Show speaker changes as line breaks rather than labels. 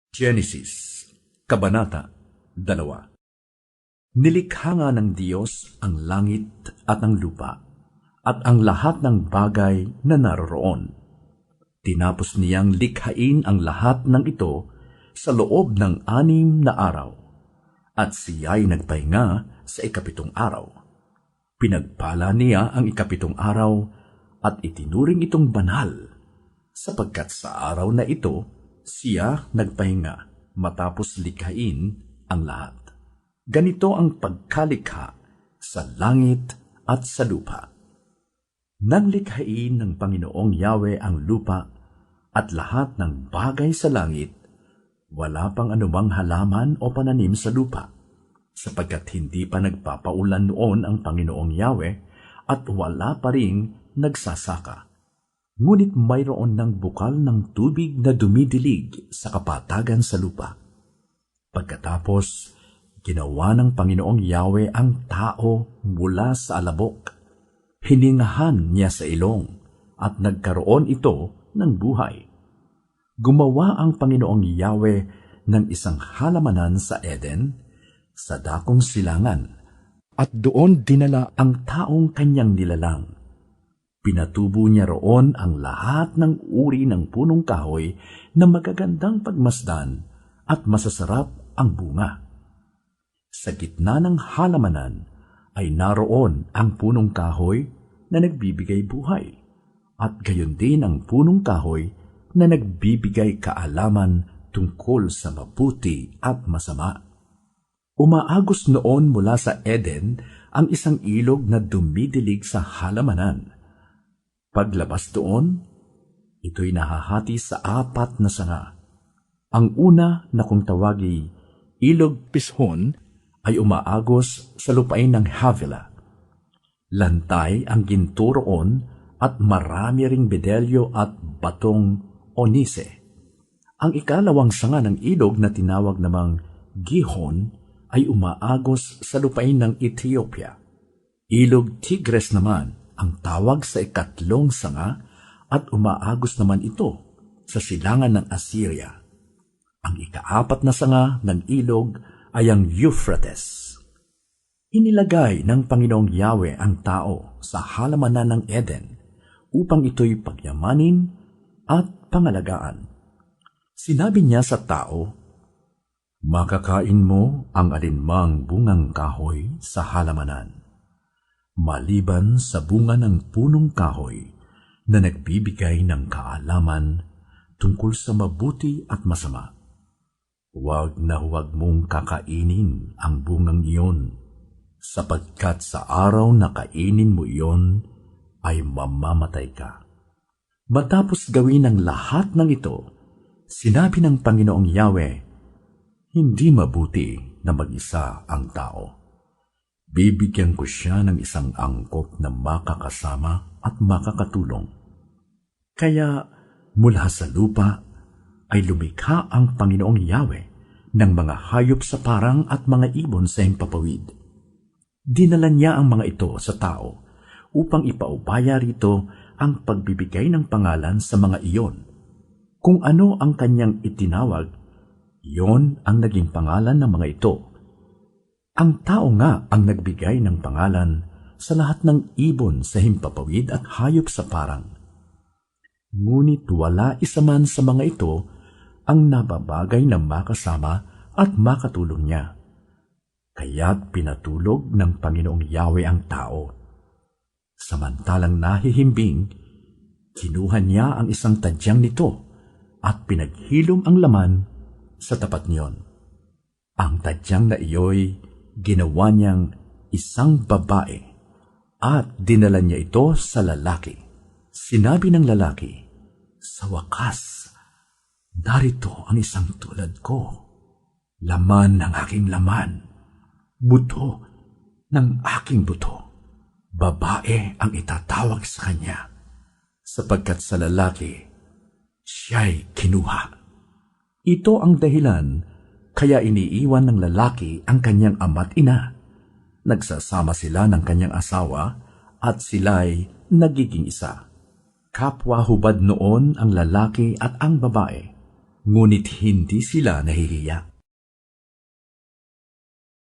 Genesis, Kabanata 2. Nilikha nga ng Diyos ang langit at ang lupa, at ang lahat ng bagay na naroroon. Tinapos niyang likhain ang lahat ng ito sa loob ng 6 na araw, at siya'y nagpahinga sa 7 araw. Pinagpala niya ang 7 araw at itinuring itong banal, sapagkat sa araw na ito, siya nagpahinga matapos likhain ang lahat. Ganito ang pagkalikha sa langit at sa lupa. Nang likhain ng Panginoong Yahweh ang lupa at lahat ng bagay sa langit, wala pang anumang halaman o pananim sa lupa, sapagkat hindi pa nagpapaulan noon ang Panginoong Yahweh at wala pa ring nagsasaka. Ngunit mayroon ng bukal ng tubig na dumidilig sa kapatagan sa lupa. Pagkatapos, ginawa ng Panginoong Yahweh ang tao mula sa alabok. Hiningahan niya sa ilong at nagkaroon ito ng buhay. Gumawa ang Panginoong Yahweh ng isang halamanan sa Eden, sa dakong silangan, at doon dinala ang taong kanyang nilalang. Pinatubo niya roon ang lahat ng uri ng punong kahoy na magagandang pagmasdan at masasarap ang bunga. Sa gitna ng halamanan ay naroon ang punong kahoy na nagbibigay buhay, at gayon din ang punong kahoy na nagbibigay kaalaman tungkol sa mabuti at masama. Umaagos noon mula sa Eden ang isang ilog na dumidilig sa halamanan. Paglabas doon, ito'y nahahati sa 4 na sanga. Ang una na kung tawagi Ilog Pishon ay umaagos sa lupain ng Havilah. Lantay ang ginto roon at marami ring bedelyo at batong onise. Ang ikalawang sanga ng ilog na tinawag namang Gihon ay umaagos sa lupain ng Ethiopia. Ilog Tigris naman ang tawag sa 2 sanga at umaagos naman ito sa silangan ng Assyria. Ang 4 na sanga ng ilog ay ang Euphrates. Inilagay ng Panginoong Yahweh ang tao sa halamanan ng Eden upang ito'y pagyamanin at pangalagaan. Sinabi niya sa tao, "Makakain mo ang alinmang bungang kahoy sa halamanan, maliban sa bunga ng punong kahoy na nagbibigay ng kaalaman tungkol sa mabuti at masama. Huwag na huwag mong kakainin ang bungang iyon, sapagkat sa araw na kainin mo iyon ay mamamatay ka." Matapos gawin ang lahat ng ito, sinabi ng Panginoong Yahweh, "Hindi mabuti na mag-isa ang tao. Bibigyan ko siya ng isang angkop na makakasama at makakatulong." Kaya mula sa lupa ay lumikha ang Panginoong Yahweh ng mga hayop sa parang at mga ibon sa himpapawid. Dinala niya ang mga ito sa tao upang ipaubaya rito ang pagbibigay ng pangalan sa mga iyon. Kung ano ang kanyang itinawag, iyon ang naging pangalan ng mga ito. Ang tao nga ang nagbigay ng pangalan sa lahat ng ibon sa himpapawid at hayop sa parang. Ngunit wala isa man sa mga ito ang nababagay na makasama at makatulong niya. Kaya't pinatulog ng Panginoong Yahweh ang tao. Samantalang nahihimbing, kinuha niya ang isang tadyang nito at pinaghilom ang laman sa tapat niyon. Ang tadyang na iyo'y ginawa niyang isang babae at dinala niya ito sa lalaki. Sinabi ng lalaki, "Sa wakas, narito ang isang tulad ko, laman ng aking laman, buto ng aking buto. Babae ang itatawag sa kanya, sapagkat sa lalaki siya'y kinuha." Ito ang dahilan kaya iniiwan ng lalaki ang kanyang ama't ina. Nagsasama sila ng kanyang asawa at sila'y nagiging isa. Kapwa hubad noon ang lalaki at ang babae, ngunit hindi sila nahihiya.